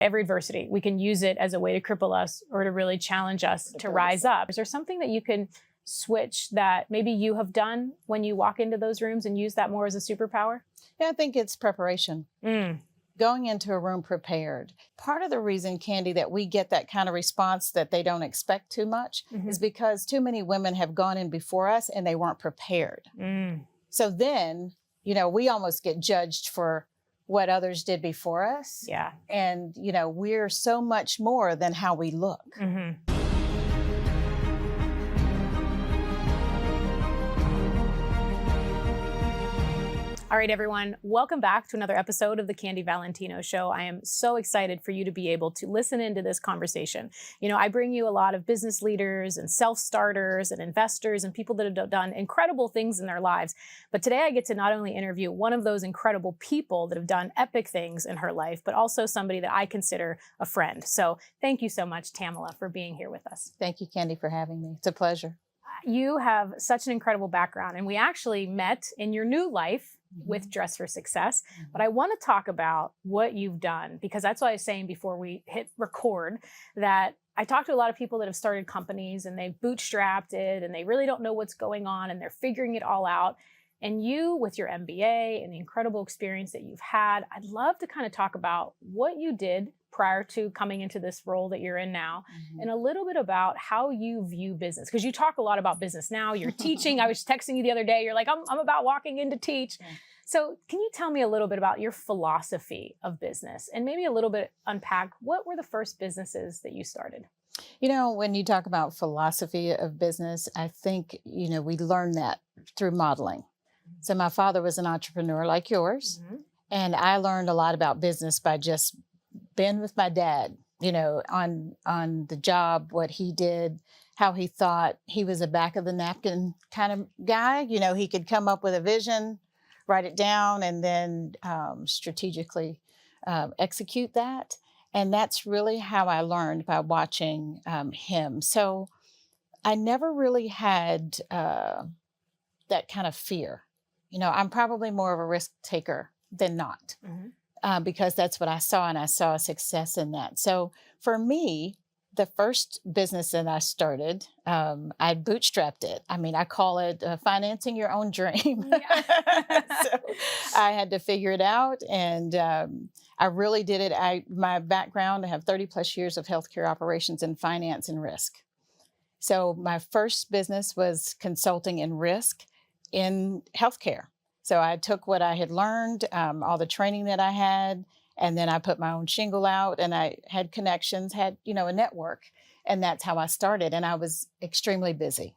Every adversity, we can use it as a way to cripple us or to really challenge us to rise up. Is there something that you can switch that maybe you have done when you walk into those rooms and use that more as a superpower? Yeah, I think it's preparation. Going into a room prepared. Part of the reason, Candy, that we get that kind of response that they don't expect too much is because too many women have gone in before us and they weren't prepared. So then, we almost get judged for what others did before us. Yeah. And, we're so much more than how we look. All right, everyone, welcome back to another episode of the Candy Valentino Show. I am so excited for you to be able to listen into this conversation. I bring you a lot of business leaders and self-starters and investors and people that have done incredible things in their lives. But today I get to not only interview one of those incredible people that have done epic things in her life, but also somebody that I consider a friend. So thank you so much, Tamala, for being here with us. Thank you, Candy, for having me. It's a pleasure. You have such an incredible background, and we actually met in your new life with Dress for Success. But I want to talk about what you've done, because that's what I was saying before we hit record, that I talk to a lot of people that have started companies and they've bootstrapped it and they really don't know what's going on and they're figuring it all out. And you, with your MBA and the incredible experience that you've had, I'd love to kind of talk about what you did prior to coming into this role that you're in now, and a little bit about how you view business. Because you talk a lot about business now, you're teaching. I was texting you the other day, you're like, I'm about walking in to teach. So can you tell me a little bit about your philosophy of business and maybe a little bit unpack what were the first businesses that you started? When you talk about philosophy of business, I think, we learn that through modeling. So my father was an entrepreneur like yours, and I learned a lot about business by just being with my dad, on the job, what he did, how he thought. He was a back of the napkin kind of guy. He could come up with a vision, write it down, and then strategically execute that. And that's really how I learned, by watching him. So I never really had that kind of fear. I'm probably more of a risk taker than not, because that's what I saw, and I saw a success in that. So for me, the first business that I started, I bootstrapped it. I call it financing your own dream. So I had to figure it out, and I really did it. My background, I have 30 plus years of healthcare operations in finance and risk. So my first business was consulting in risk in healthcare. So I took what I had learned, all the training that I had, and then I put my own shingle out, and I had connections, had, a network, and that's how I started. And I was extremely busy,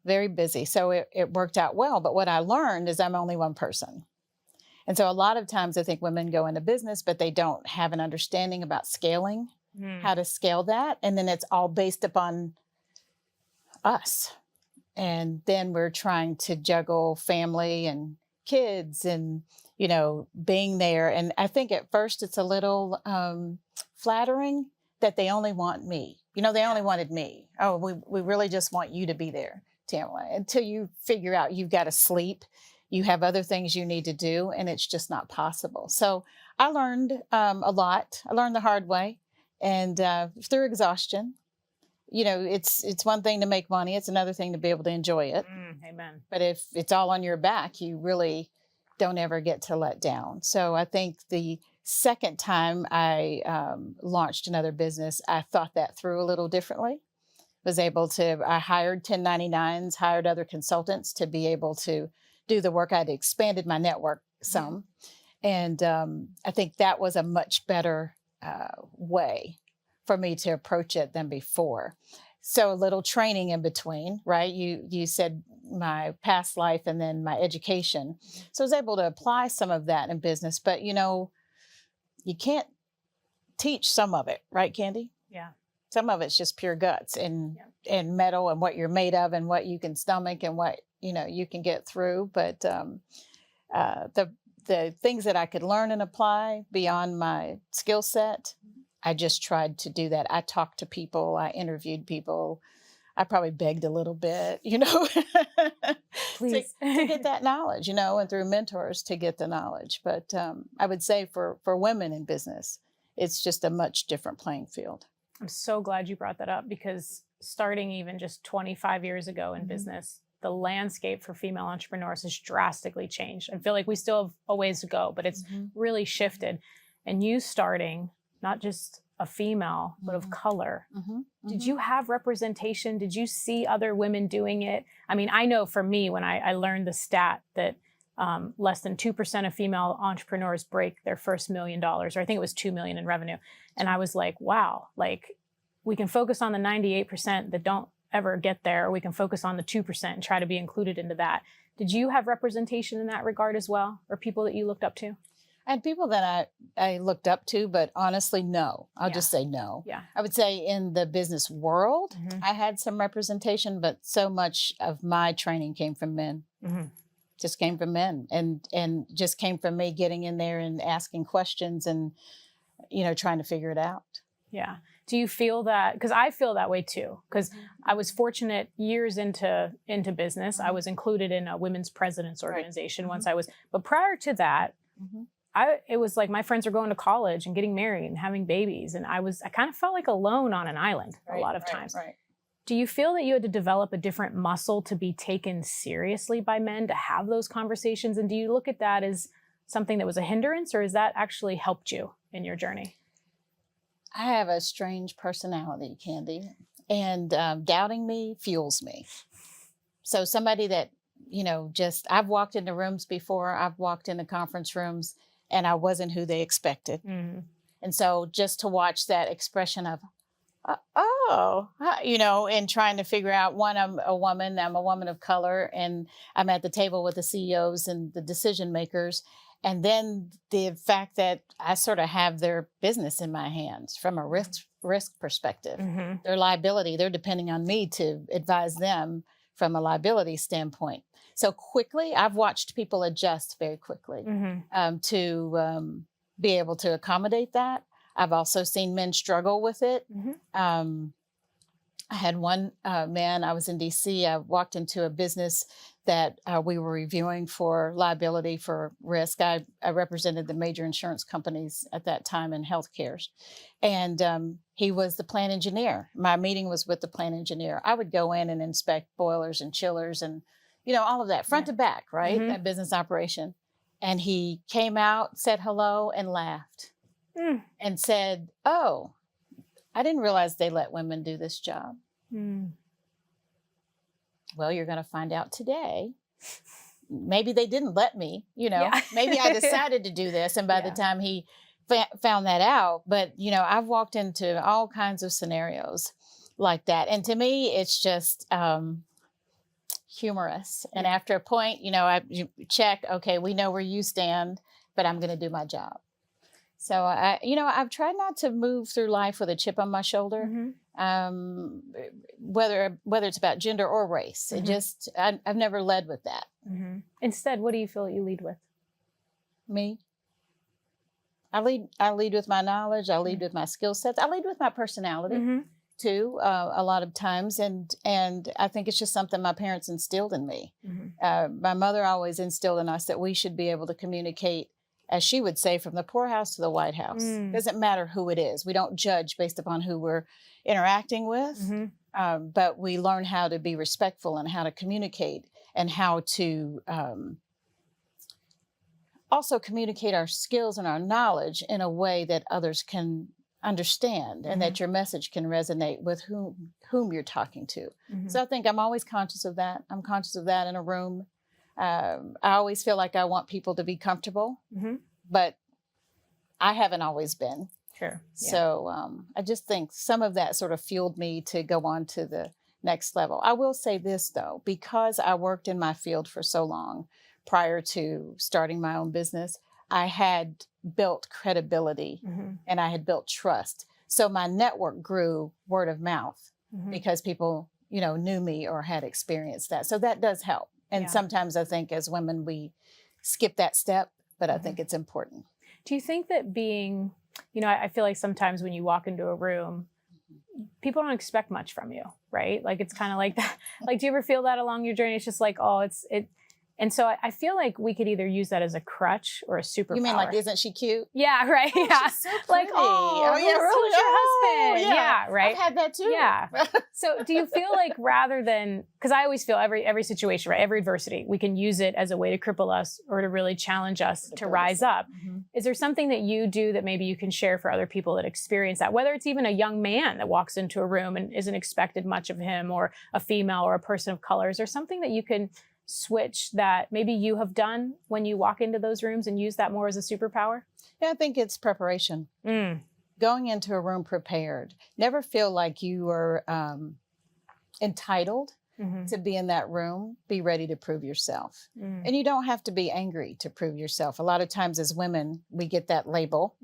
very busy. So it worked out well. But what I learned is I'm only one person. And so a lot of times I think women go into business, but they don't have an understanding about scaling, how to scale that. And then it's all based upon us. And then we're trying to juggle family and kids and, being there. And I think at first it's a little flattering that they only want me. They only wanted me. Oh, we really just want you to be there, Tamala, until you figure out you've got to sleep. You have other things you need to do, and it's just not possible. So I learned a lot. I learned the hard way, and through exhaustion. It's one thing to make money. It's another thing to be able to enjoy it. Amen. But if it's all on your back, you really don't ever get to let down. So I think the second time I launched another business, I thought that through a little differently. I hired 1099s, hired other consultants to be able to do the work. I'd expanded my network some. And I think that was a much better way for me to approach it than before. So a little training in between, right? You said my past life and then my education. So I was able to apply some of that in business, but you can't teach some of it, right, Candy? Yeah. Some of it's just pure guts and metal and what you're made of and what you can stomach and what, you can get through. But the things that I could learn and apply beyond my skill set, I just tried to do that. I talked to people. I interviewed people. I probably begged a little bit, Please. to get that knowledge, and through mentors to get the knowledge. But I would say for women in business, it's just a much different playing field. I'm so glad you brought that up, because starting even just 25 years ago in business, the landscape for female entrepreneurs has drastically changed. I feel like we still have a ways to go, but it's really shifted. And you starting, not just a female, but of color. Did you have representation? Did you see other women doing it? I mean, I know for me, when I learned the stat that less than 2% of female entrepreneurs break their first $1 million, or I think it was 2 million in revenue. And I was like, wow, like we can focus on the 98% that don't ever get there, or we can focus on the 2% and try to be included into that. Did you have representation in that regard as well, or people that you looked up to? I had people that I looked up to, but honestly, no. I'll just say no. Yeah. I would say in the business world, I had some representation, but so much of my training came from men. Just came from men, and just came from me getting in there and asking questions and, you know, trying to figure it out. Yeah. Do you feel that? Because I feel that way too. Because I was fortunate years into business. I was included in a women's president's organization once I was, but prior to that, it was like my friends were going to college and getting married and having babies. And I kind of felt like alone on an island a lot of times. Do you feel that you had to develop a different muscle to be taken seriously by men, to have those conversations? And do you look at that as something that was a hindrance, or has that actually helped you in your journey? I have a strange personality, Candy, and doubting me fuels me. So somebody that, you know, just, I've walked into rooms before, I've walked into conference rooms, and I wasn't who they expected. And so just to watch that expression of, you know, and trying to figure out, one, I'm a woman of color, and I'm at the table with the CEOs and the decision makers. And then the fact that I sort of have their business in my hands from a risk perspective, their liability, they're depending on me to advise them from a liability standpoint. So quickly, I've watched people adjust very quickly to be able to accommodate that. I've also seen men struggle with it. I had one man, I was in DC, I walked into a business that we were reviewing for liability for risk. I represented the major insurance companies at that time in healthcare. And he was the plant engineer. My meeting was with the plant engineer. I would go in and inspect boilers and chillers and, you know, all of that front to back, right? That business operation. And he came out, said hello, and laughed and said, "Oh, I didn't realize they let women do this job." Well, you're going to find out today. Maybe they didn't let me, you know, maybe I decided to do this. And by the time he found that out, but, you know, I've walked into all kinds of scenarios like that. And to me, it's just humorous. And after a point, you know, you check, okay, we know where you stand, but I'm going to do my job. So, I've tried not to move through life with a chip on my shoulder, whether it's about gender or race. It just, I've never led with that. Instead, what do you feel you lead with? Me? I lead with my knowledge. I lead with my skill sets. I lead with my personality too, a lot of times. And I think it's just something my parents instilled in me. My mother always instilled in us that we should be able to communicate, as she would say, from the poorhouse to the White House. Doesn't matter who it is. We don't judge based upon who we're interacting with, but we learn how to be respectful and how to communicate and how to also communicate our skills and our knowledge in a way that others can understand and that your message can resonate with whom you're talking to. So I think I'm always conscious of that. I'm conscious of that in a room. I always feel like I want people to be comfortable, but I haven't always been. Sure. So I just think some of that sort of fueled me to go on to the next level. I will say this, though, because I worked in my field for so long prior to starting my own business, I had built credibility and I had built trust. So my network grew word of mouth because people, you know, knew me or had experienced that. So that does help. And sometimes I think as women, we skip that step, but I think it's important. Do you think that being, you know, I feel like sometimes when you walk into a room, people don't expect much from you, right? Like, it's kind of like that. Like, do you ever feel that along your journey? It's just like, And so I feel like we could either use that as a crutch or a superpower. You mean like, isn't she cute? Yeah, right. Oh, yeah. she's so Like, pretty. oh, yeah, really? who's your husband? Oh, Yeah, right. I've had that too. Yeah. So do you feel like rather than, because I always feel every situation, right, every adversity, we can use it as a way to cripple us or to really challenge us to rise up. Mm-hmm. Is there something that you do that maybe you can share for other people that experience that, whether it's even a young man that walks into a room and isn't expected much of him, or a female or a person of color? Is there something that you can switch that maybe you have done when you walk into those rooms and use that more as a superpower? Yeah, I think it's preparation. Going into a room prepared. Never feel like you are entitled to be in that room. Be ready to prove yourself. And you don't have to be angry to prove yourself. A lot of times as women, we get that label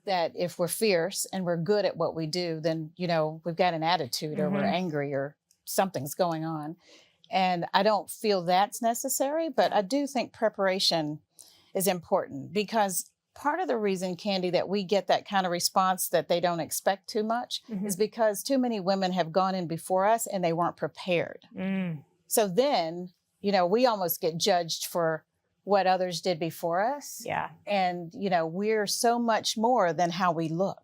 that if we're fierce and we're good at what we do, then, you know, we've got an attitude or we're angry or something's going on. And I don't feel that's necessary, but I do think preparation is important, because part of the reason, Candy, that we get that kind of response that they don't expect too much is because too many women have gone in before us and they weren't prepared. So then, you know, we almost get judged for what others did before us. Yeah. And, you know, we're so much more than how we look.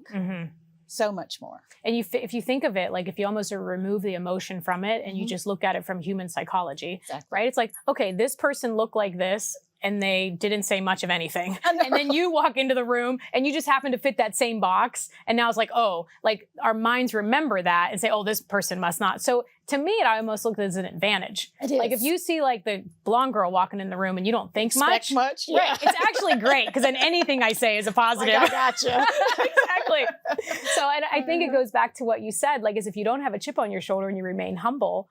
So much more. And if you think of it, like if you almost remove the emotion from it and you just look at it from human psychology, right? It's like, okay, this person looked like this and they didn't say much of anything. And then you walk into the room and you just happen to fit that same box. And now it's like, oh, like our minds remember that and say, oh, this person must not. So to me, it almost looks as an advantage. It is. Like if you see like the blonde girl walking in the room and you don't think much. Right, yeah. It's actually great, because then anything I say is a positive. Like, I gotcha. Exactly. So I think it goes back to what you said, like, is if you don't have a chip on your shoulder and you remain humble.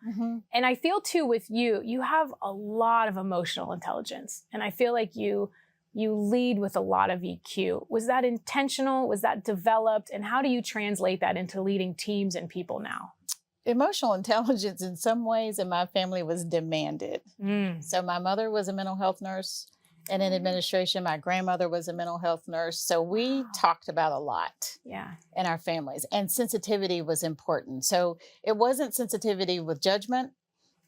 And I feel too with you, you have a lot of emotional intelligence. And I feel like you lead with a lot of EQ. Was that intentional? Was that developed? And how do you translate that into leading teams and people now? Emotional intelligence in some ways in my family was demanded. So my mother was a mental health nurse and in administration. My grandmother was a mental health nurse. So we talked about a lot in our families, and sensitivity was important. So it wasn't sensitivity with judgment.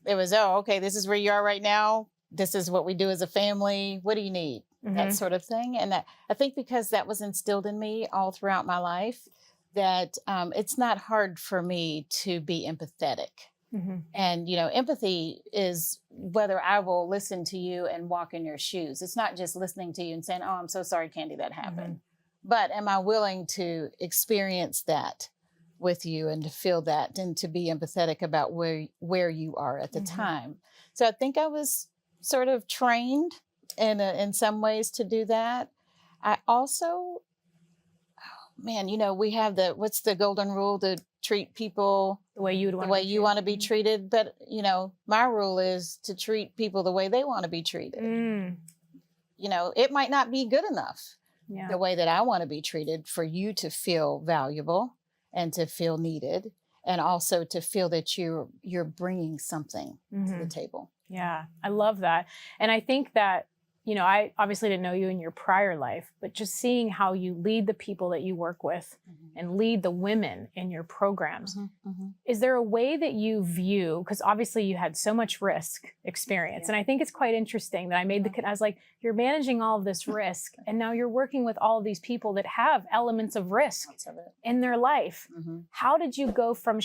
It was, oh, okay, this is where you are right now. This is what we do as a family. What do you need? That sort of thing. And that, I think because that was instilled in me all throughout my life, that it's not hard for me to be empathetic. And, you know, empathy is whether I will listen to you and walk in your shoes. It's not just listening to you and saying, oh, I'm so sorry, Candy, that happened. But am I willing to experience that with you and to feel that and to be empathetic about where you are at the time? So I think I was sort of trained in some ways to do that. I also, man, you know, we have what's the golden rule, to treat people the way you want to be treated. But, you know, my rule is to treat people the way they want to be treated. You know, it might not be good enough the way that I want to be treated for you to feel valuable and to feel needed, and also to feel that you're bringing something to the table. Yeah, I love that. And I think that, you know, I obviously didn't know you in your prior life, but just seeing how you lead the people that you work with and lead the women in your programs. Is there a way that you view, because obviously you had so much risk experience. And I think it's quite interesting that I was like, you're managing all of this risk and now you're working with all of these people that have elements of risk in their life. How did you go from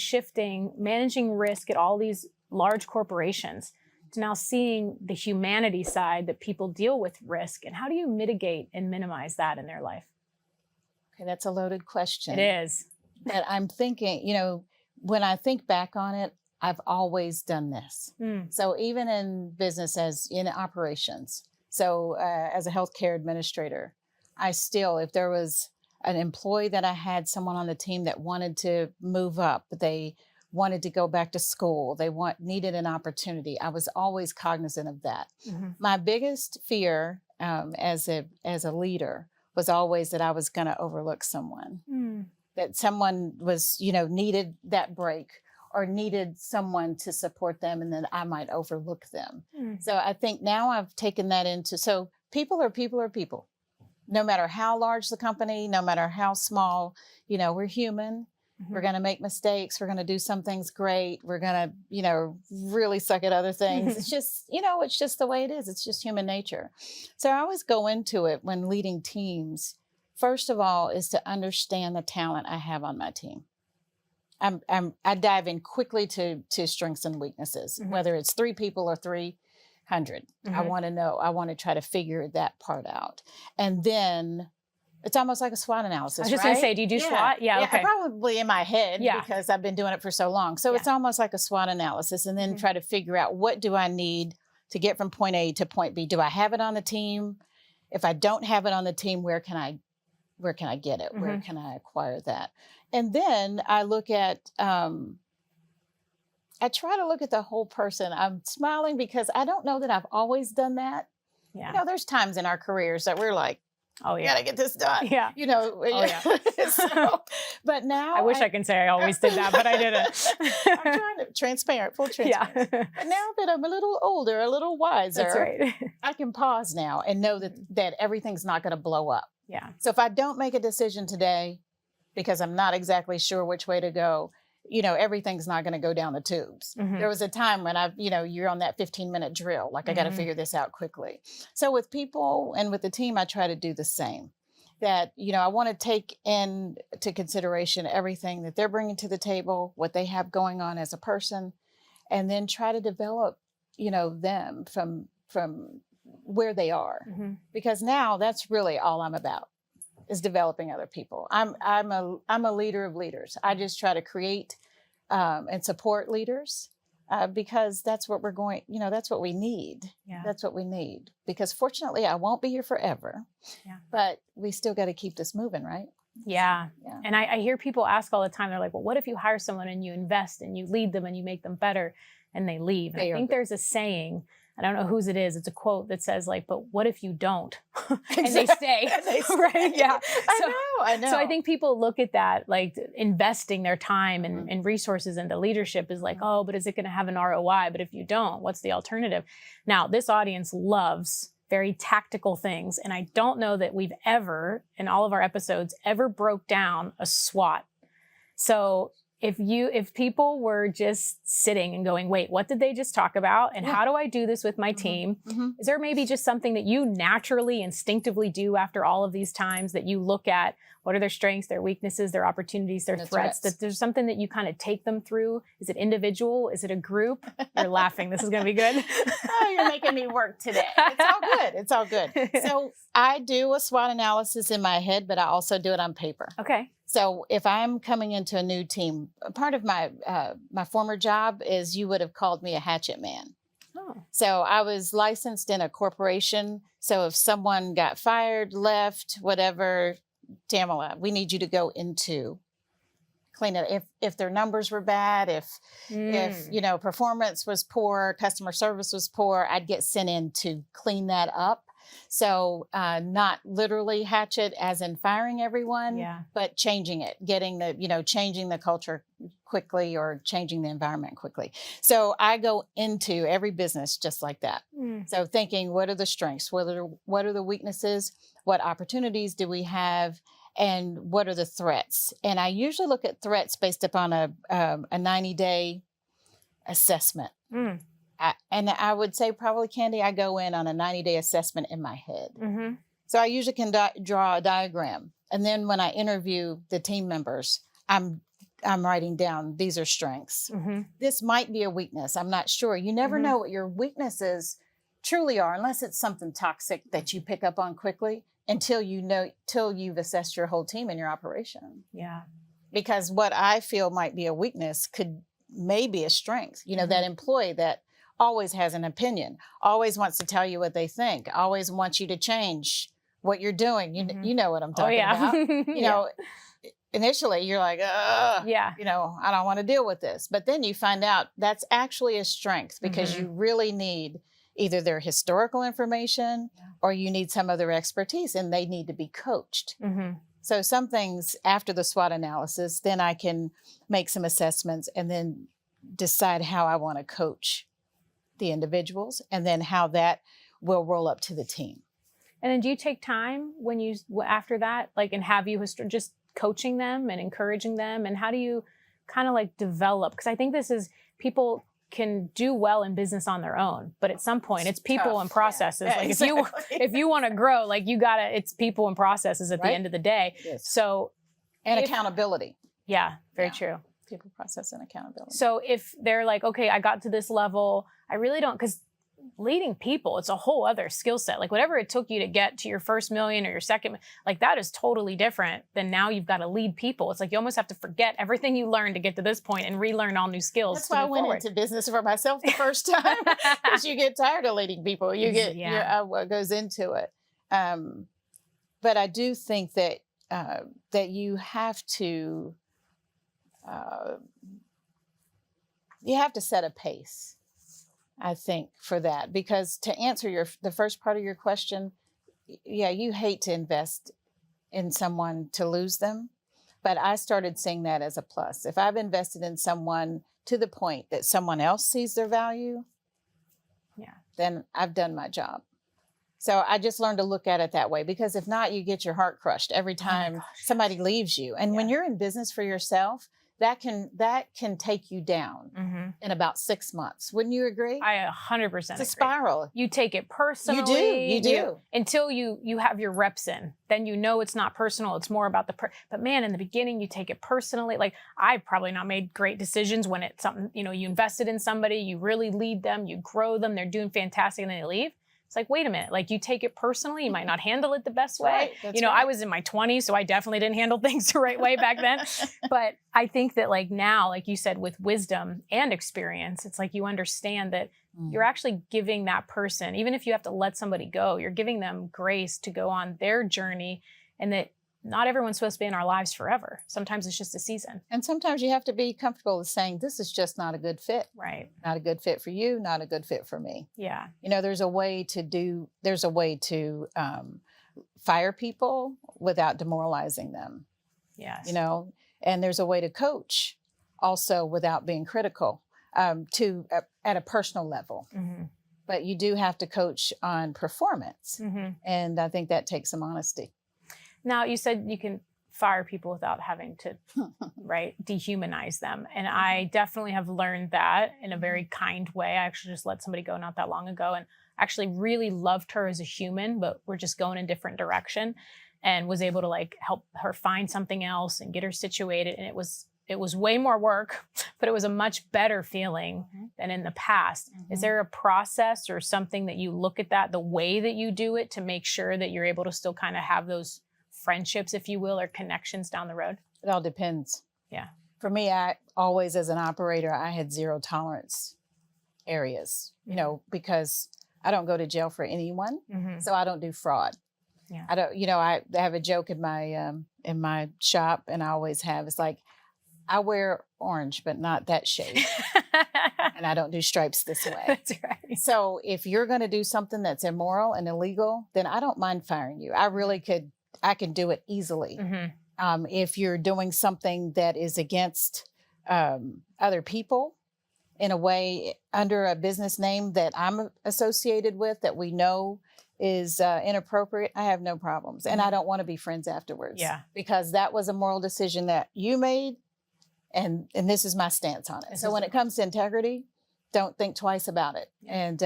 managing risk at all these large corporations to now seeing the humanity side that people deal with risk, and how do you mitigate and minimize that in their life? Okay, that's a loaded question. It is. That I'm thinking, you know, when I think back on it, I've always done this. So even in business, as in operations, so as a healthcare administrator, I still, if there was an employee that I had someone on the team that wanted to move up, they wanted to go back to school, needed an opportunity, I was always cognizant of that. My biggest fear as a leader was always that I was going to overlook someone, that someone was, you know, needed that break or needed someone to support them, and then I might overlook them. So I think now I've taken that so people are people. No matter how large the company, no matter how small, you know, we're human. We're going to make mistakes. We're going to do some things great. We're going to, really suck at other things. It's just, it's just the way it is. It's just human nature. So I always go into it when leading teams. First of all, is to understand the talent I have on my team. I dive in quickly to strengths and weaknesses, whether it's 3 people or 300. I want to know. I want to try to figure that part out. And then it's almost like a SWOT analysis. I was just going to say, do you do SWOT? Yeah, okay. Probably in my head because I've been doing it for so long. So it's almost like a SWOT analysis, and then try to figure out, what do I need to get from point A to point B? Do I have it on the team? If I don't have it on the team, where can I get it? Where can I acquire that? And then I look at, I try to look at the whole person. I'm smiling because I don't know that I've always done that. Yeah. There's times in our careers that we're like, oh yeah, gotta get this done. Yeah. Oh yeah. But now I wish I can say I always did that, but I didn't. I'm trying to full transparency. Yeah. But now that I'm a little older, a little wiser, that's right. I can pause now and know that everything's not going to blow up. Yeah. So if I don't make a decision today, because I'm not exactly sure which way to go, everything's not going to go down the tubes. There was a time when you're on that 15-minute drill, like I got to figure this out quickly. So with people and with the team, I try to do the same. That, I want to take into consideration everything that they're bringing to the table, what they have going on as a person, and then try to develop, them from where they are. Because now that's really all I'm about, is developing other people. I'm a leader of leaders. I just try to create and support leaders because that's what we're going, that's what we need. Yeah. That's what we need. Because fortunately, I won't be here forever. Yeah. But we still got to keep this moving, right? Yeah. And I hear people ask all the time, they're like, well, what if you hire someone and you invest and you lead them and you make them better and they leave? And I think there's a saying, I don't know whose it is. It's a quote that says like, but what if you don't? And they stay. Right? Yeah. I know. So I think people look at that, like investing their time and resources into leadership is like, oh, but is it going to have an ROI? But if you don't, what's the alternative? Now, this audience loves very tactical things. And I don't know that we've ever, in all of our episodes, ever broke down a SWOT. So if people were just sitting and going, wait, what did they just talk about? And how do I do this with my team? Is there maybe just something that you naturally, instinctively do after all of these times that you look at? What are their strengths, their weaknesses, their opportunities, their threats? That there's something that you kind of take them through? Is it individual? Is it a group? You're laughing. This is going to be good. Oh, you're making me work today. It's all good. It's all good. So I do a SWOT analysis in my head, but I also do it on paper. Okay. So if I'm coming into a new team, part of my my former job is, you would have called me a hatchet man. Oh. So I was licensed in a corporation. So if someone got fired, left, whatever, Tamala, we need you to go into clean it. If their numbers were bad, if performance was poor, customer service was poor, I'd get sent in to clean that up. So not literally hatchet as in firing everyone, but changing it, changing the culture quickly or changing the environment quickly. So I go into every business just like that. So thinking, what are the strengths? What are the weaknesses? What opportunities do we have? And what are the threats? And I usually look at threats based upon a 90-day assessment. And I would say probably, Candy, I go in on a 90-day assessment in my head. So I usually can draw a diagram. And then when I interview the team members, I'm writing down, these are strengths. This might be a weakness. I'm not sure. You never know what your weaknesses truly are, unless it's something toxic that you pick up on quickly, until you've assessed your whole team and your operation. Yeah. Because what I feel might be a weakness may be a strength. That employee that always has an opinion, always wants to tell you what they think, always wants you to change what you're doing. You know what I'm talking about. Initially you're like, I don't want to deal with this. But then you find out that's actually a strength, because you really need either their historical information or you need some of their expertise, and they need to be coached. So some things after the SWOT analysis, then I can make some assessments and then decide how I want to coach the individuals, and then how that will roll up to the team. And then do you take time when after that, like, and have you just coaching them and encouraging them? And how do you kind of like develop? Because I think this is, people can do well in business on their own, but at some point it's people tough. and processes. Yeah, like exactly. if you want to grow, like you gotta, it's people and processes at the end of the day. Yes. So, and accountability. Yeah, very true. People, process, and accountability. So if they're like, okay, I got to this level, I really don't, because leading people, it's a whole other skill set. Like whatever it took you to get to your first million or your second, like that is totally different than now you've got to lead people. It's like you almost have to forget everything you learned to get to this point and relearn all new skills. That's why I went into business for myself the first time, because you get tired of leading people. You get what goes into it. But I do think that that you have to set a pace, I think, for that. Because to answer the first part of your question, yeah, you hate to invest in someone to lose them. But I started seeing that as a plus. If I've invested in someone to the point that someone else sees their value, then I've done my job. So I just learned to look at it that way, because if not, you get your heart crushed every time somebody leaves you. And when you're in business for yourself, that can take you down in about 6 months. Wouldn't you agree? I 100% It's a agree. spiral. You take it personally. You do. Until you have your reps in. Then you know it's not personal. It's more about but man, in the beginning, you take it personally. Like I've probably not made great decisions when it's something, you invested in somebody, you really lead them, you grow them, they're doing fantastic, and then they leave. It's like, wait a minute, like you take it personally, you might not handle it the best way. Right, I was in my 20s, so I definitely didn't handle things the right way back then. But I think that like now, like you said, with wisdom and experience, it's like you understand that you're actually giving that person, even if you have to let somebody go, you're giving them grace to go on their journey, and that not everyone's supposed to be in our lives forever. Sometimes it's just a season. And sometimes you have to be comfortable with saying, this is just not a good fit. Right. Not a good fit for you, not a good fit for me. Yeah. There's a way to fire people without demoralizing them. Yes. And there's a way to coach also without being critical at a personal level. Mm-hmm. But you do have to coach on performance. Mm-hmm. And I think that takes some honesty. Now, you said you can fire people without having to, dehumanize them. And I definitely have learned that in a very kind way. I actually just let somebody go not that long ago, and actually really loved her as a human, but we're just going in a different direction, and was able to like help her find something else and get her situated. And it was way more work, but it was a much better feeling than in the past. Mm-hmm. Is there a process or something that you look at that, the way that you do it, to make sure that you're able to still kind of have those friendships, if you will, or connections down the road? It all depends. Yeah. For me, I always, as an operator, I had zero tolerance areas, because I don't go to jail for anyone. Mm-hmm. So I don't do fraud. Yeah. I don't, I have a joke in my shop, and I always have, it's like, I wear orange, but not that shade. And I don't do stripes this way. That's right. So if you're going to do something that's immoral and illegal, then I don't mind firing you. I can do it easily. Mm-hmm. If you're doing something that is against other people in a way under a business name that I'm associated with, that we know is inappropriate, I have no problems. And I don't want to be friends afterwards. Yeah. Because that was a moral decision that you made. And this is my stance on it. So when it comes to integrity, don't think twice about it. And,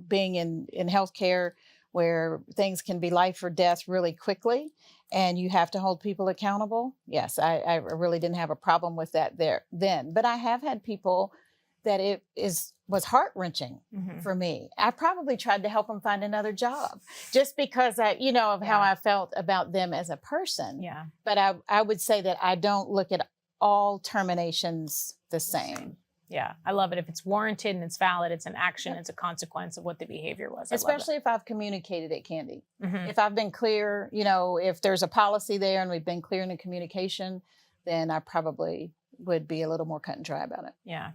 being in healthcare, where things can be life or death really quickly, and you have to hold people accountable. Yes, I really didn't have a problem with that then. But I have had people that was heart-wrenching for me. I probably tried to help them find another job just because of how I felt about them as a person. Yeah. But I would say that I don't look at all terminations the same. Yeah, I love it. If it's warranted and it's valid, it's an action, it's a consequence of what the behavior was. Especially if I've communicated it, Candy. Mm-hmm. If I've been clear, if there's a policy there and we've been clear in the communication, then I probably would be a little more cut and dry about it. Yeah.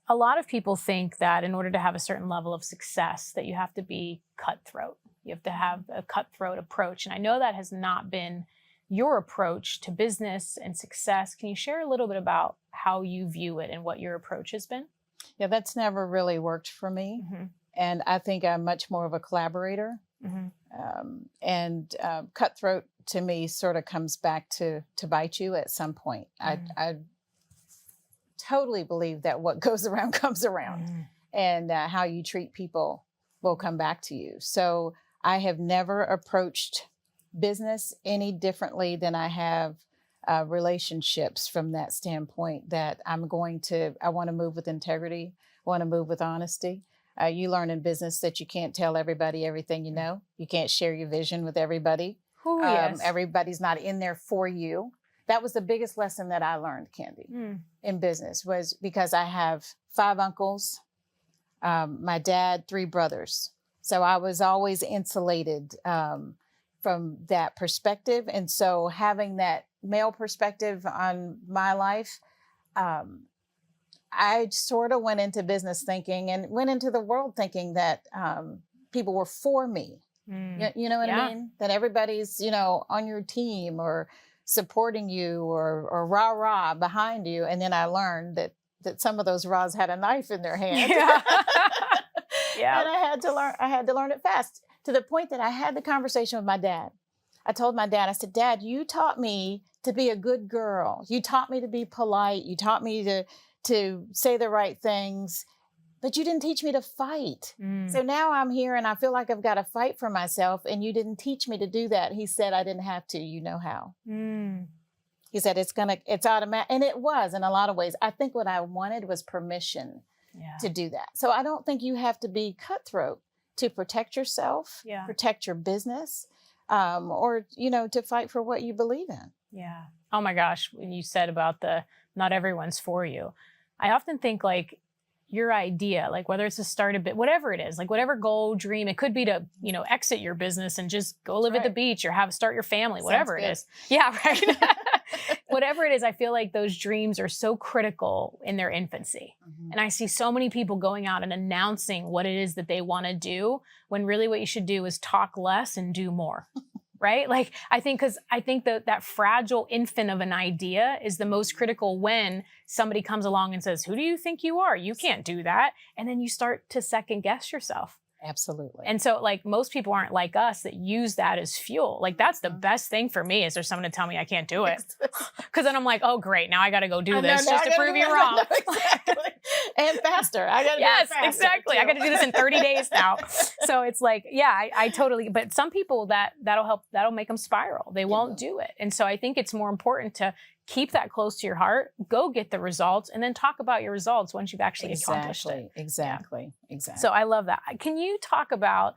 A lot of people think that in order to have a certain level of success, that you have to be cutthroat. You have to have a cutthroat approach. And I know that has not been your approach to business and success. Can you share a little bit about how you view it and what your approach has been? Yeah, that's never really worked for me. Mm-hmm. And I think I'm much more of a collaborator. Mm-hmm. Cutthroat to me sort of comes back to bite you at some point. I totally believe that what goes around comes around, and how you treat people will come back to you. So I have never approached business any differently than I have relationships, from that standpoint that I want to move with integrity, want to move with honesty. You learn in business that you can't tell everybody everything you know. You can't share your vision with everybody. Oh, yes. Everybody's not in there for you. That was the biggest lesson that I learned, Candy, in business, was because I have 5 uncles, my dad, 3 brothers. So I was always insulated from that perspective. And so having that male perspective on my life, I sort of went into business thinking and went into the world thinking that people were for me. You know what I mean? That everybody's, on your team or supporting you or rah-rah behind you. And then I learned that some of those rahs had a knife in their hand. Yeah. And I had to learn it fast, to the point that I had the conversation with my dad. I told my dad, I said, Dad, you taught me to be a good girl. You taught me to be polite. You taught me to say the right things, but you didn't teach me to fight. So now I'm here and I feel like I've got to fight for myself, and you didn't teach me to do that. He said, I didn't have to, you know how. He said, it's automatic. And it was, in a lot of ways. I think what I wanted was permission to do that. So I don't think you have to be cutthroat to protect yourself, protect your business, or, to fight for what you believe in. Yeah. Oh my gosh. When you said about not everyone's for you, I often think like your idea, like whether it's to start a bit, whatever it is, like whatever goal, dream, it could be to, exit your business and just go live at the beach or start your family, whatever it is. Yeah. Right. Whatever it is, I feel like those dreams are so critical in their infancy. And I see so many people going out and announcing what it is that they want to do, when really what you should do is talk less and do more. Right? Like, I think that fragile infant of an idea is the most critical when somebody comes along and says, who do you think you are? You can't do that. And then you start to second guess yourself. Absolutely. And so like most people aren't like us that use that as fuel. Like that's the best thing for me, is there's someone to tell me I can't do it. Because then I'm like, oh great, now I got to go do this just to prove you wrong. Exactly. And faster. I got to Yes, exactly. Too. I got to do this in 30 days now. So it's like, I totally, but some people that'll help, that'll make them spiral. They won't do it. And so I think it's more important to keep that close to your heart, go get the results, and then talk about your results once you've actually accomplished it. Exactly. So I love that. Can you talk about,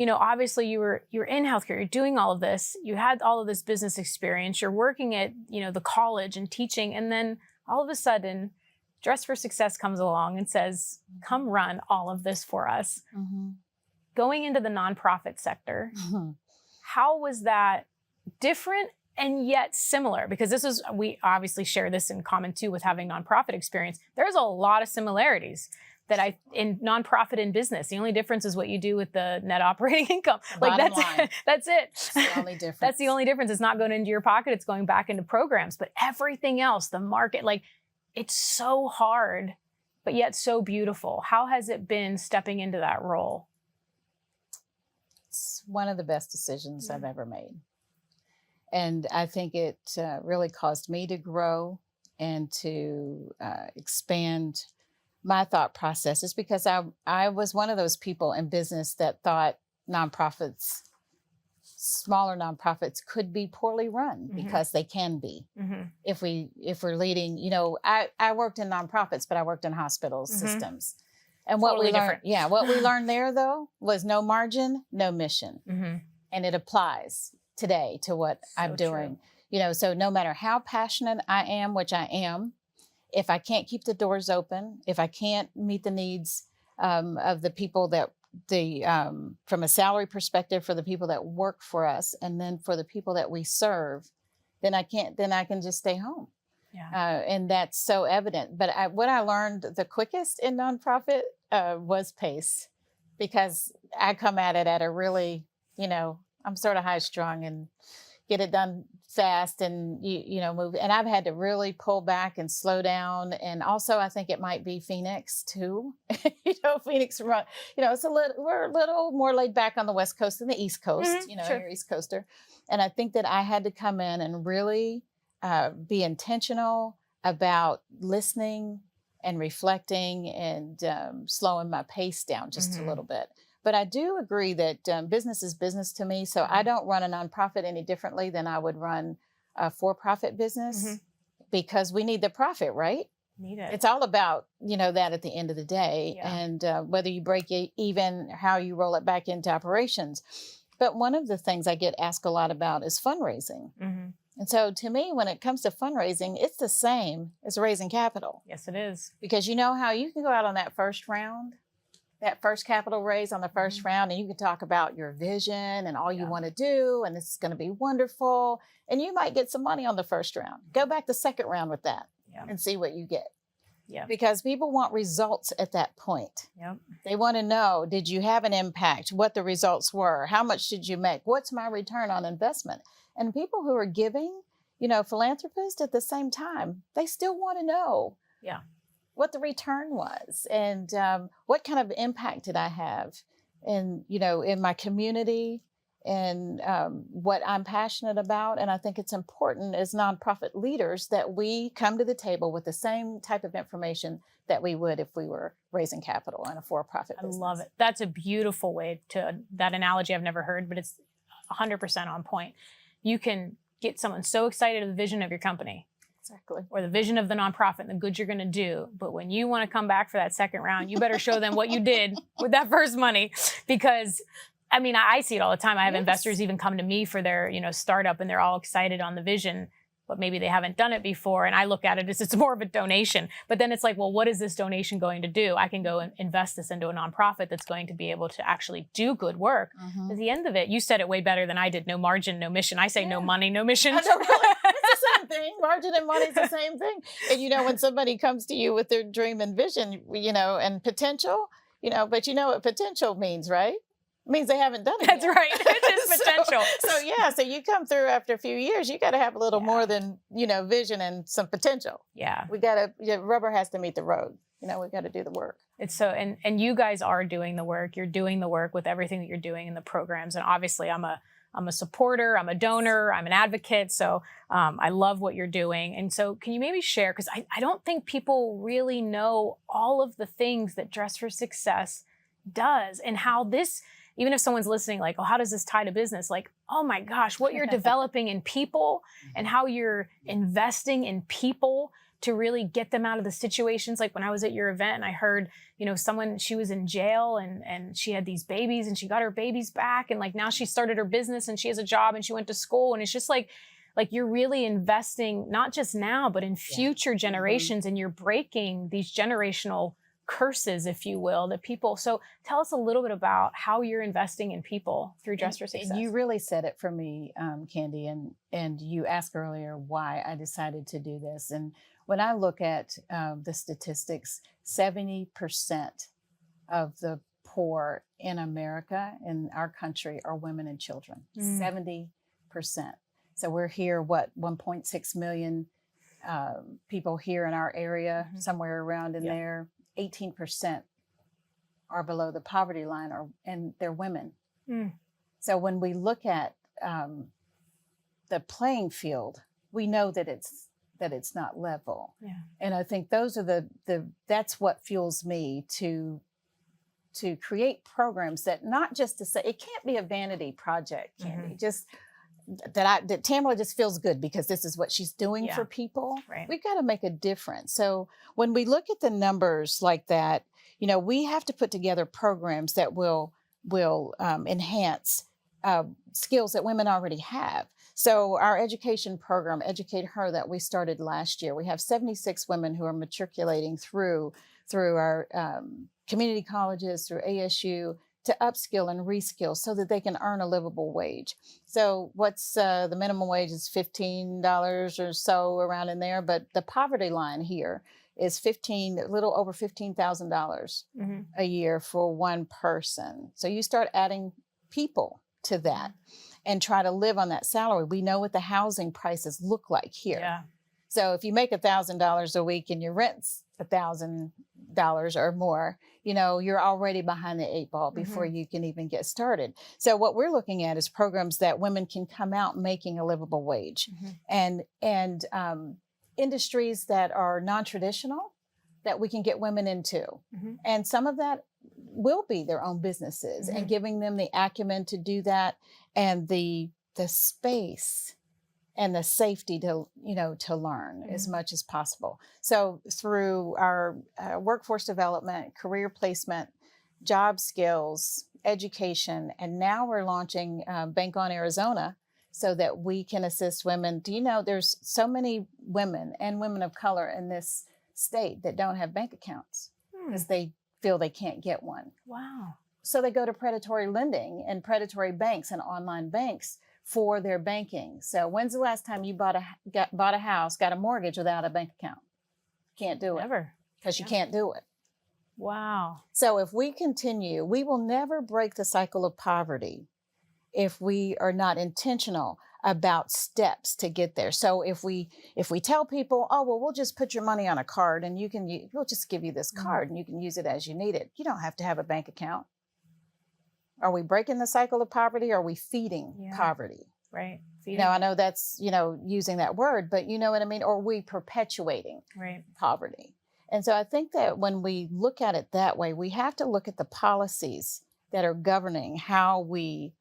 obviously you're in healthcare, you're doing all of this, you had all of this business experience, you're working at, the college and teaching, and then all of a sudden, Dress for Success comes along and says, come run all of this for us. Going into the nonprofit sector, how was that different and yet similar? Because we obviously share this in common too with having nonprofit experience. There's a lot of similarities in nonprofit and business. The only difference is what you do with the net operating income. Like that's it. That's the only difference. That's the only difference. It's not going into your pocket. It's going back into programs. But everything else, the market, like it's so hard, but yet so beautiful. How has it been stepping into that role? It's one of the best decisions I've ever made. And I think it really caused me to grow and to expand my thought processes, because I was one of those people in business that thought smaller nonprofits could be poorly run, because they can be. If we're leading, I worked in nonprofits, but I worked in hospital systems. And what we learned there though was no margin, no mission. And it applies today to what I'm doing. So no matter how passionate I am, which I am, if I can't keep the doors open, if I can't meet the needs of the people from a salary perspective, for the people that work for us, and then for the people that we serve, then I can just stay home. And that's so evident. But what I learned the quickest in nonprofit was pace, because I come at it at a really, I'm sort of high strung, and get it done fast and move. And I've had to really pull back and slow down. And also I think it might be Phoenix too. Phoenix run, we're a little more laid back on the West Coast than the East Coast, Sure. You're East Coaster. And I think that I had to come in and really be intentional about listening and reflecting and slowing my pace down just a little bit. But I do agree that business is business to me. So I don't run a nonprofit any differently than I would run a for-profit business because we need the profit, right? Need it. It's all about, that at the end of the day and whether you break it even, how you roll it back into operations. But one of the things I get asked a lot about is fundraising. And so to me, when it comes to fundraising, it's the same as raising capital. Yes, it is. Because you know how you can go out on that first round, that first capital raise on the first round, and you can talk about your vision and all you want to do, and this is going to be wonderful. And you might get some money on the first round. Go back the second round with that and see what you get. Yeah. Because people want results at that point. Yep. They want to know, did you have an impact? What the results were? How much did you make? What's my return on investment? And people who are giving, philanthropists at the same time, they still want to know what the return was and what kind of impact did I have in my community and what I'm passionate about. And I think it's important as nonprofit leaders that we come to the table with the same type of information that we would if we were raising capital in a for-profit business. I love it. That's a beautiful way that analogy I've never heard, but it's 100% on point. You can get someone so excited of the vision of your company. Exactly. Or the vision of the nonprofit and the good you're going to do. But when you want to come back for that second round, you better show them what you did with that first money. Because, I see it all the time. I have investors even come to me for their, startup, and they're all excited on the vision, but maybe they haven't done it before. And I look at it as it's more of a donation. But then it's like, well, what is this donation going to do? I can go and invest this into a nonprofit that's going to be able to actually do good work. At the end of it, you said it way better than I did. No margin, no mission. I say no money, no mission. I know, really. It's the same thing. Margin and money is the same thing. And when somebody comes to you with their dream and vision, and potential, but you know what potential means, right? It means they haven't done it That's yet. right. It is potential. So you come through after a few years, you got to have a little more than, vision and some potential. Yeah. We got to, rubber has to meet the road. We got to do the work. It's so, and you guys are doing the work. You're doing the work with everything that you're doing in the programs. And obviously I'm a supporter, I'm a donor, I'm an advocate. So I love what you're doing. And so can you maybe share, because I don't think people really know all of the things that Dress for Success does and how this, even if someone's listening, like, oh, how does this tie to business? Like, oh my gosh, what you're developing in people and how you're investing in people to really get them out of the situations. Like when I was at your event and I heard, someone, she was in jail and she had these babies and she got her babies back. And like now she started her business and she has a job and she went to school. And it's just like you're really investing, not just now, but in future generations. And you're breaking these generational curses, if you will, that people. So tell us a little bit about how you're investing in people through Dress for Success. You really said it for me, Candy, and you asked earlier why I decided to do this. And when I look at the statistics, 70% of the poor in America, in our country, are women and children. 70%. So we're here, 1.6 million people here in our area, somewhere around in there. 18% are below the poverty line, and they're women. So when we look at the playing field, we know that it's not level. And I think those are that's what fuels me to create programs that not just to say, it can't be a vanity project, Candy, just that Tamala just feels good because this is what she's doing for people. Right. We've got to make a difference. So when we look at the numbers like that, we have to put together programs that will enhance skills that women already have. So our education program, Educate Her, that we started last year, we have 76 women who are matriculating through our community colleges, through ASU, to upskill and reskill so that they can earn a livable wage. So what's the minimum wage is $15 or so around in there, but the poverty line here is a little over $15,000 a year for one person. So you start adding people to that. and try to live on that salary. We know what the housing prices look like here. Yeah. So if you make $1,000 a week and your rent's $1,000 or more, you're already behind the 8 ball before you can even get started. So what we're looking at is programs that women can come out making a livable wage, and industries that are non-traditional that we can get women into. And some of that will be their own businesses, and giving them the acumen to do that, and the space and the safety to learn as much as possible. So through our workforce development, career placement, job skills, education, and now we're launching Bank on Arizona so that we can assist women. Do you know there's so many women and women of color in this state that don't have bank accounts because they feel they can't get one. Wow. So they go to predatory lending and predatory banks and online banks for their banking. So when's the last time you bought a house, got a mortgage without a bank account? Can't do it. Never. Because you can't do it. Wow. So if we continue, we will never break the cycle of poverty if we are not intentional about steps to get there. So if we tell people, oh, well, we'll just put your money on a card and we'll just give you this card and you can use it as you need it. You don't have to have a bank account. Are we breaking the cycle of poverty? Or are we feeding poverty? Right. Feeding. I know that's, using that word, but you know what I mean? Or are we perpetuating poverty? And so I think that when we look at it that way, we have to look at the policies that are governing how we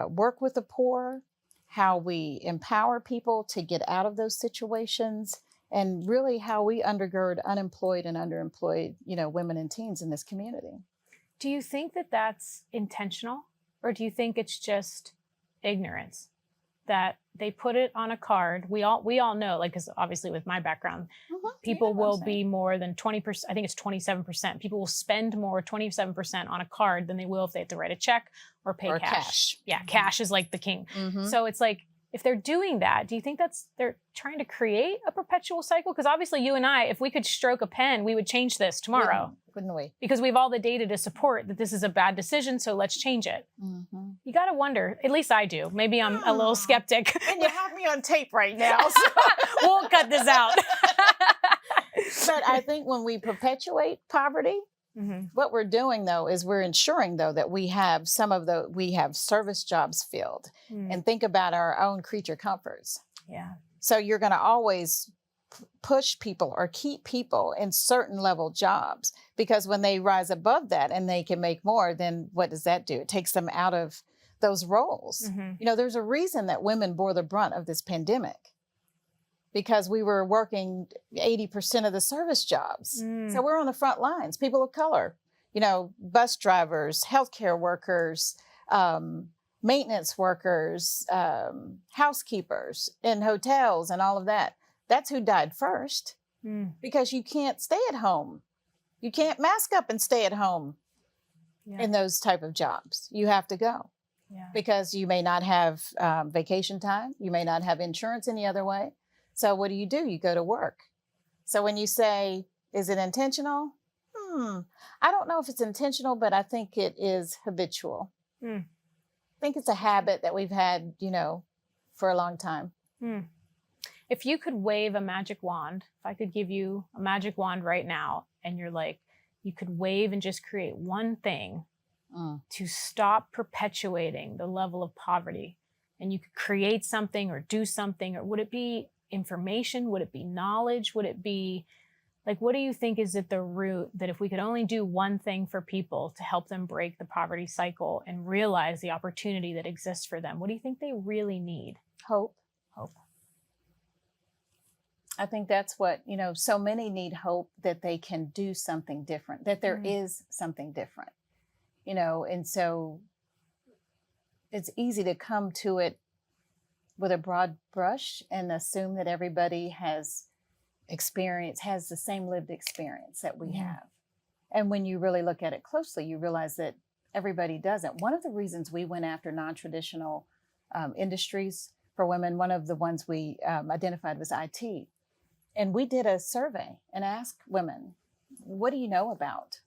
work with the poor, how we empower people to get out of those situations, and really how we undergird unemployed and underemployed, women and teens in this community. Do you think that that's intentional, or do you think it's just ignorance that they put it on a card? We all know, like, because obviously with my background, people will be more than 20%. I think it's 27%. People will spend more, 27% on a card than they will if they have to write a check or pay cash. Yeah, cash is like the king. So it's like, if they're doing that, do you think they're trying to create a perpetual cycle? Because obviously you and I, if we could stroke a pen, we would change this tomorrow. Wouldn't we? Because we have all the data to support that this is a bad decision, so let's change it. You got to wonder, at least I do. Maybe I'm a little skeptic. And you have me on tape right now. So. We'll cut this out. But I think when we perpetuate poverty, what we're doing, though, is we're ensuring, though, that we have service jobs filled. And think about our own creature comforts. Yeah. So you're going to always push people or keep people in certain level jobs, because when they rise above that and they can make more, then what does that do? It takes them out of those roles. There's a reason that women bore the brunt of this pandemic, because we were working 80% of the service jobs. So we're on the front lines, people of color, bus drivers, healthcare workers, maintenance workers, housekeepers in hotels and all of that. That's who died first, because you can't stay at home. You can't mask up and stay at home in those type of jobs. You have to go because you may not have vacation time. You may not have insurance any other way. So what do? You go to work. So when you say, is it intentional? I don't know if it's intentional, but I think it is habitual. I think it's a habit that we've had, for a long time. If you could wave a magic wand, if I could give you a magic wand right now, and you're like, you could wave and just create one thing to stop perpetuating the level of poverty, and you could create something or do something, or would it be information? Would it be knowledge? Would it be like, what do you think is at the root that if we could only do one thing for people to help them break the poverty cycle and realize the opportunity that exists for them, what do you think they really need? Hope. I think that's what, so many need hope that they can do something different, that there is something different, and so it's easy to come to it with a broad brush and assume that everybody has the same lived experience that we have. And when you really look at it closely, you realize that everybody doesn't. One of the reasons we went after non-traditional industries for women, one of the ones we identified was IT. And we did a survey and asked women, what do you know about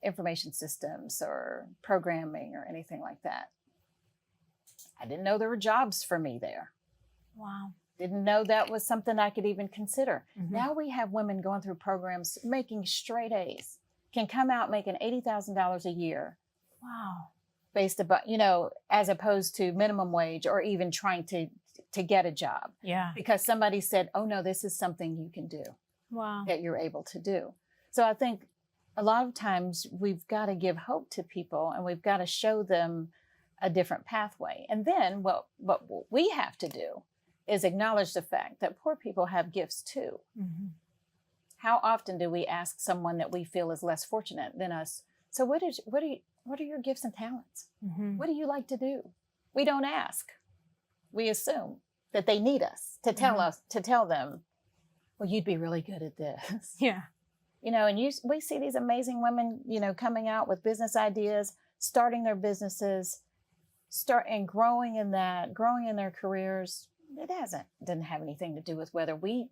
information systems or programming or anything like that? I didn't know there were jobs for me there. Wow. Didn't know that was something I could even consider. Mhm. Now we have women going through programs making straight A's, can come out making $80,000 a year Wow. based upon, as opposed to minimum wage or even trying to get a job Yeah. because somebody said, oh no, this is something you can do, Wow. that you're able to do. So I think a lot of times we've got to give hope to people and we've got to show them a different pathway. And then what we have to do is acknowledge the fact that poor people have gifts too. Mhm. How often do we ask someone that we feel is less fortunate than us, so what are your gifts and talents? Mhm. What do you like to do? We don't ask. We assume that they need us to tell them, well, you'd be really good at this. Yeah. And we see these amazing women, coming out with business ideas, starting their businesses, growing in their careers. It didn't have anything to do with whether we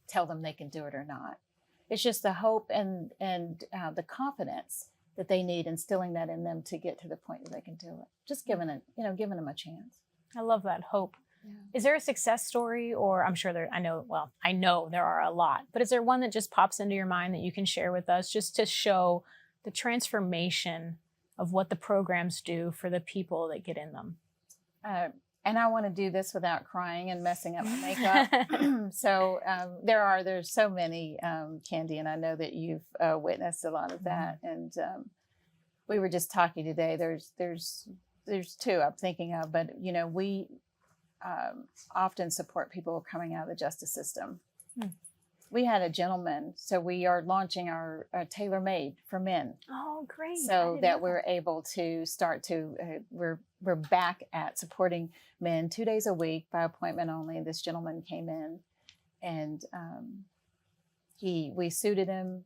tell them they can do it or not. It's just the hope and the confidence that they need, instilling that in them to get to the point where they can do it. Just giving them a chance. I love that hope. Yeah. Is there a success story, or I'm sure I know there are a lot, but is there one that just pops into your mind that you can share with us just to show the transformation of what the programs do for the people that get in them? And I want to do this without crying and messing up my makeup. So there's so many, Candy, and I know that you've witnessed a lot of that. And we were just talking today. There's two I'm thinking of, but we often support people coming out of the justice system. We had a gentleman, so we are launching our tailor-made for men. Oh, great! So that we're able to start to we're back at supporting men 2 days a week by appointment only. This gentleman came in, and we suited him.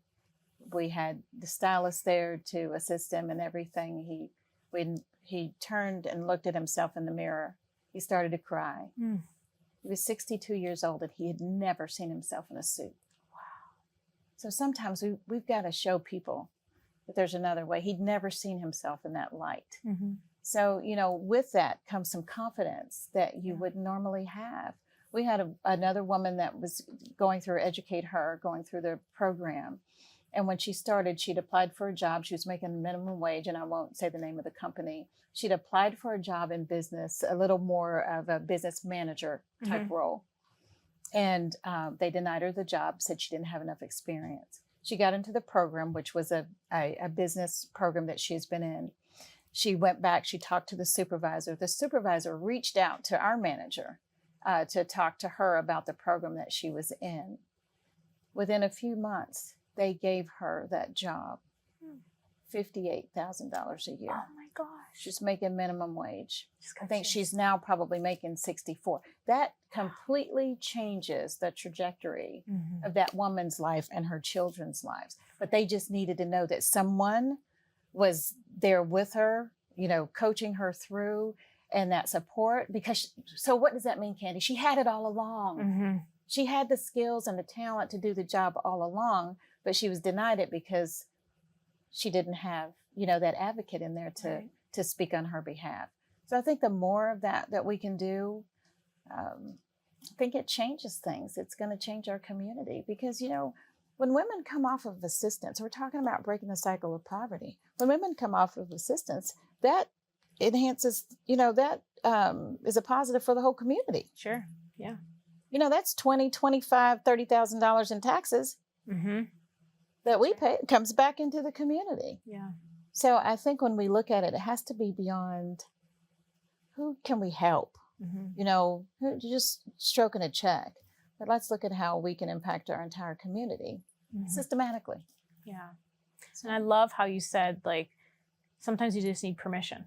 We had the stylist there to assist him and everything. When he turned and looked at himself in the mirror, he started to cry. He was 62 years old and he had never seen himself in a suit. Wow. So sometimes we've got to show people that there's another way. He'd never seen himself in that light. Mm-hmm. So, with that comes some confidence that you wouldn't normally have. We had another woman that was going through the program. And when she started, she'd applied for a job. She was making minimum wage, and I won't say the name of the company. She'd applied for a job in business, a little more of a business manager type role. And they denied her the job, said she didn't have enough experience. She got into the program, which was a business program that she's been in. She went back, she talked to the supervisor. The supervisor reached out to our manager to talk to her about the program that she was in. Within a few months, they gave her that job, $58,000 a year. Oh my gosh. She's making minimum wage. I think she's now probably making 64. That completely changes the trajectory of that woman's life and her children's lives. But they just needed to know that someone was there with her, coaching her through, and that support. So what does that mean, Candy? She had it all along. She had the skills and the talent to do the job all along, but she was denied it because she didn't have, that advocate in there to speak on her behalf. So I think the more of that we can do, I think it changes things. It's going to change our community because, when women come off of assistance, we're talking about breaking the cycle of poverty. When women come off of assistance, that enhances, that is a positive for the whole community. Sure. Yeah. That's $20,000, $25,000, $30,000 in taxes that we pay. It comes back into the community. Yeah. So I think when we look at it, it has to be beyond who can we help? Just stroking a check. But let's look at how we can impact our entire community systematically. Yeah. And I love how you said, sometimes you just need permission.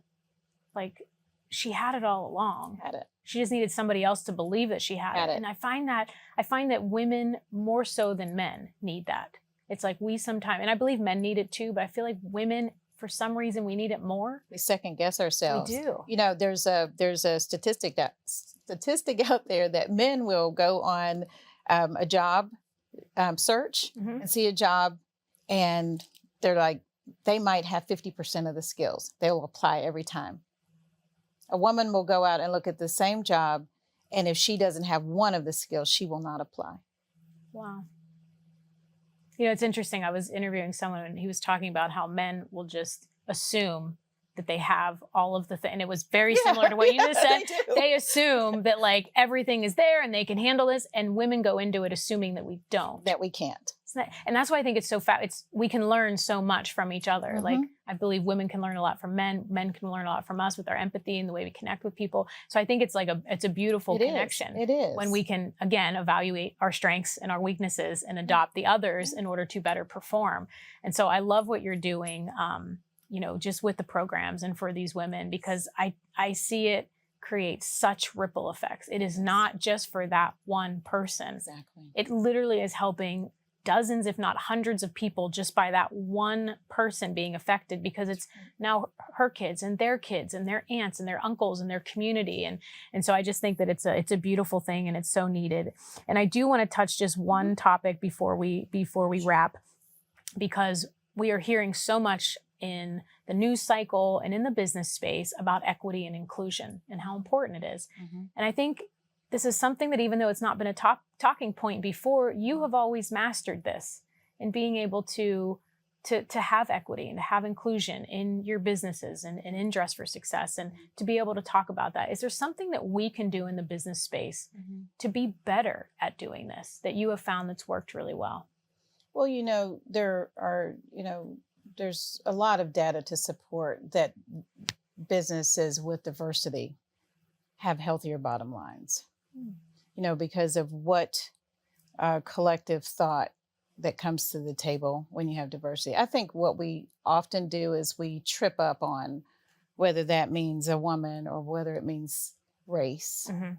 She had it all along. Had it. She just needed somebody else to believe that she had it. And I find that women more so than men need that. It's like we sometimes, and I believe men need it too, but I feel like women, for some reason, we need it more. We second guess ourselves. We do. There's a statistic out there that men will go on a job search and see a job, and they're like, they might have 50% of the skills. They'll apply every time. A woman will go out and look at the same job, and if she doesn't have one of the skills, she will not apply. Wow. You know, it's interesting. I was interviewing someone and he was talking about how men will just assume that they have all of the things. And it was very similar to what you just said. They assume that like everything is there and they can handle this. And women go into it assuming that we don't. That we can't. And that's why I think it's so we can learn so much from each other. Mm-hmm. Like I believe women can learn a lot from men. Men can learn a lot from us with our empathy and the way we connect with people. So I think it's like it's a beautiful connection. It is. When we can, again, evaluate our strengths and our weaknesses and adopt the others in order to better perform. And so I love what you're doing, you know, just with the programs and for these women, because I see it create such ripple effects. It is not just for that one person. Exactly. It literally is helping dozens, if not hundreds of people just by that one person being affected, because it's now her kids and their aunts and their uncles and their community. And so I just think that it's a beautiful thing and it's so needed. And I do want to touch just one topic before we wrap, because we are hearing so much in the news cycle and in the business space about equity and inclusion and how important it is. Mm-hmm. And I think this is something that even though it's not been a talking point before, you have always mastered this in being able to have equity and to have inclusion in your businesses and in Dress for Success, and to be able to talk about that. Is there something that we can do in the business space to be better at doing this that you have found that's worked really well? Well, you know, there's a lot of data to support that businesses with diversity have healthier bottom lines. You know, because of what collective thought that comes to the table when you have diversity. I think what we often do is we trip up on whether that means a woman or whether it means race. Mm-hmm.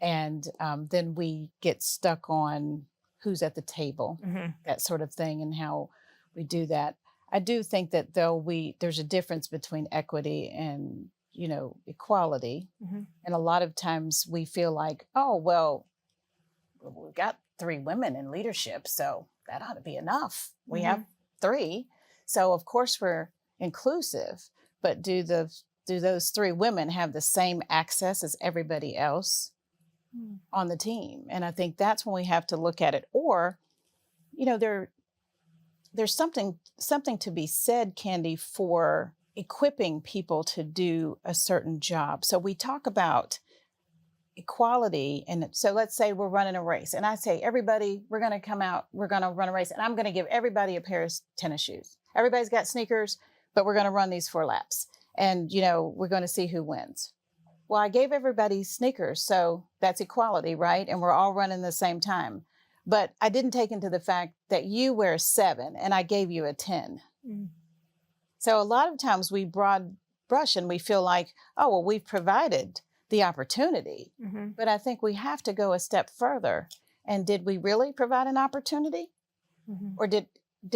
And then we get stuck on who's at the table, that sort of thing, and how we do that. I do think that there's a difference between equity and, you know, equality. And a lot of times we feel like, oh, well, we've got 3 women in leadership, so that ought to be enough. We have 3. So of course we're inclusive, but do those 3 women have the same access as everybody else on the team? And I think that's when we have to look at it. Or, you know, there's something to be said, Candy, for equipping people to do a certain job. So we talk about equality. And so let's say we're running a race and I say, everybody, we're going to come out, we're going to run a race, and I'm going to give everybody a pair of tennis shoes. Everybody's got sneakers, but we're going to run these 4 laps. And, you know, we're going to see who wins. Well, I gave everybody sneakers, so that's equality, right? And we're all running the same time. But I didn't take into the fact that you wear 7 and I gave you a 10. So a lot of times we broad brush and we feel like, oh, well, we've provided the opportunity. But I think we have to go a step further. And did we really provide an opportunity? Or did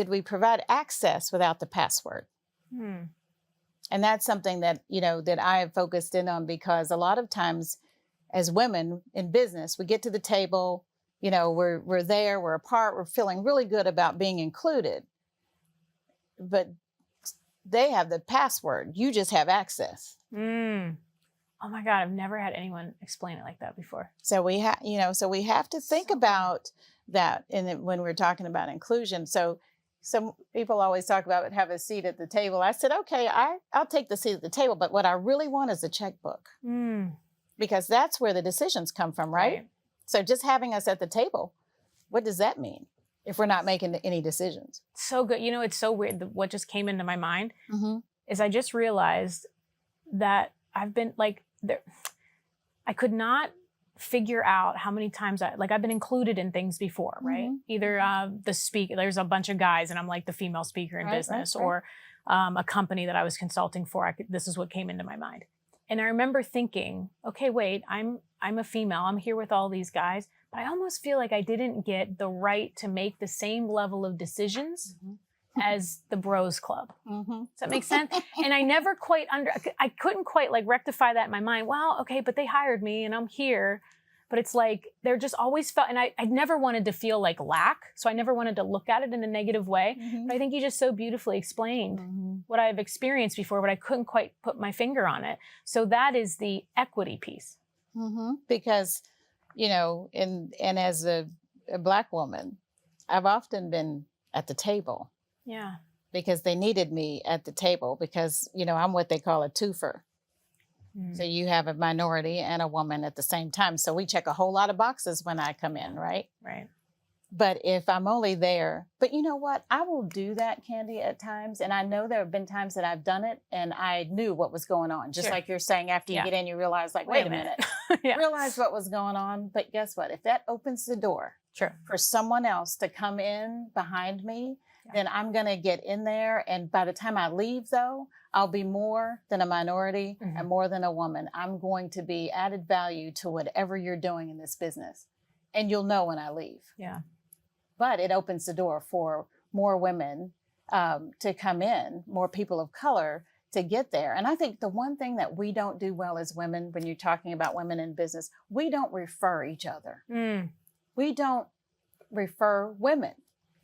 we provide access without the password? And that's something that, you know, that I have focused in on, because a lot of times as women in business, we get to the table, you know, we're there, we're a part, we're feeling really good about being included. But they have the password. You just have access. Oh my God, I've never had anyone explain it like that before. So we have, you know, so we have to think about that when we're talking about inclusion. So some people always talk about have a seat at the table. I said, okay, I'll take the seat at the table, but what I really want is a checkbook, because that's where the decisions come from, right? So just having us at the table, what does that mean if we're not making any decisions? So good. You know, it's so weird. What just came into my mind is I just realized that I've been like, I could not figure out how many times I've been included in things before, right? Either the speaker, there's a bunch of guys and I'm like the female speaker in business, or a company that I was consulting for. This is what came into my mind. And I remember thinking, okay, wait, I'm a female. I'm here with all these guys, but I almost feel like I didn't get the right to make the same level of decisions as the bros club. Does that make sense? And I never quite I couldn't quite like rectify that in my mind. Well, okay, but they hired me and I'm here. but it's like, they're just always felt, and I never wanted to feel like lack. So I never wanted to look at it in a negative way. Mm-hmm. But I think you just so beautifully explained what I've experienced before, but I couldn't quite put my finger on it. So that is the equity piece. Because, you know, and as a Black woman, I've often been at the table. Yeah. Because they needed me at the table because, you know, I'm what they call a twofer. So you have a minority and a woman at the same time. So we check a whole lot of boxes when I come in, right? Right. But if I'm only there, but you know what? I will do that, Candy, at times. And I know there have been times that I've done it and I knew what was going on. Just like you're saying, after you get in, you realize like, wait a minute, realize what was going on. But guess what? If that opens the door for someone else to come in behind me, then I'm going to get in there. And by the time I leave, though, I'll be more than a minority and more than a woman. I'm going to be added value to whatever you're doing in this business. And you'll know when I leave. Yeah. But it opens the door for more women to come in, more people of color to get there. And I think the one thing that we don't do well as women, when you're talking about women in business, we don't refer each other. We don't refer women.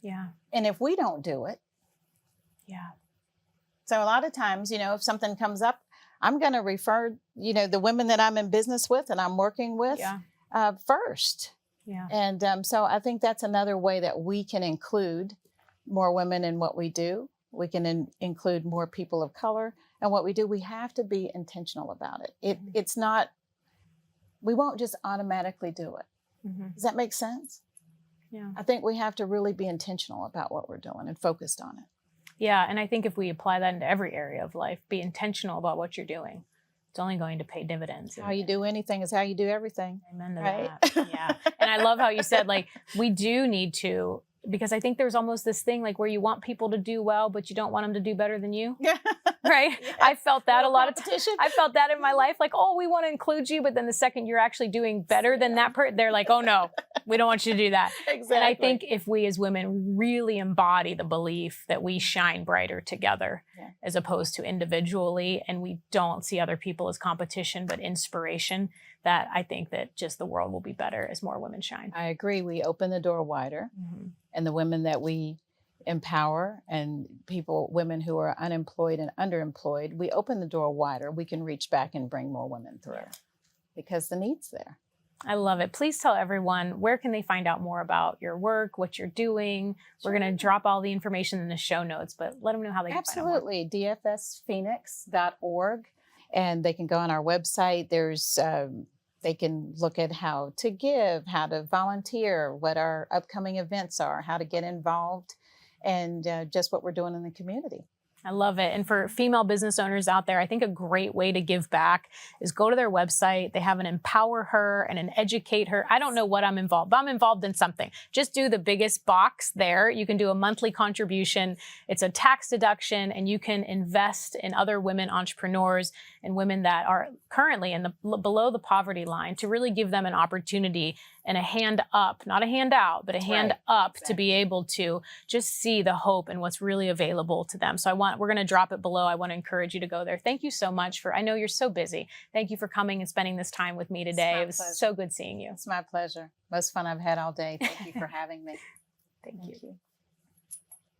Yeah. And if we don't do it. So a lot of times, you know, if something comes up, I'm going to refer, you know, the women that I'm in business with and I'm working with first. Yeah. And so I think that's another way that we can include more women in what we do. We can include more people of color in what we do. We have to be intentional about it. It's not, we won't just automatically do it. Does that make sense? Yeah. I think we have to really be intentional about what we're doing and focused on it. Yeah. And I think if we apply that into every area of life, be intentional about what you're doing, it's only going to pay dividends. How you do anything is how you do everything. Amen to that. Yeah. And I love how you said, like, we do need to, because I think there's almost this thing like where you want people to do well, but you don't want them to do better than you. Right. Yeah. I felt that a lot of times. I felt that in my life. Like, oh, we want to include you. But then the second you're actually doing better than that person, they're like, oh no, we don't want you to do that. Exactly. And I think if we as women really embody the belief that we shine brighter together as opposed to individually, and we don't see other people as competition, but inspiration, that I think that just the world will be better as more women shine. I agree. We open the door wider. And the women that we empower and women who are unemployed and underemployed, we open the door wider. We can reach back and bring more women through because the need's there. I love it. Please tell everyone, where can they find out more about your work, what you're doing? We're going to drop all the information in the show notes, but let them know how they can find out more. Absolutely. dfsphoenix.org. And they can go on our website. There's they can look at how to give, how to volunteer, what our upcoming events are, how to get involved, and just what we're doing in the community. I love it. And for female business owners out there, I think a great way to give back is go to their website. They have an Empower Her and an Educate Her. I don't know what I'm involved, but I'm involved in something. Just do the biggest box there. You can do a monthly contribution. It's a tax deduction, and you can invest in other women entrepreneurs and women that are currently in the below the poverty line, to really give them an opportunity and a hand up, not a hand out, but a hand up to be able to just see the hope and what's really available to them. So we're going to drop it below. I want to encourage you to go there. Thank you so much I know you're so busy. Thank you for coming and spending this time with me today. It was so good seeing you. It's my pleasure. Most fun I've had all day. Thank you for having me. Thank you.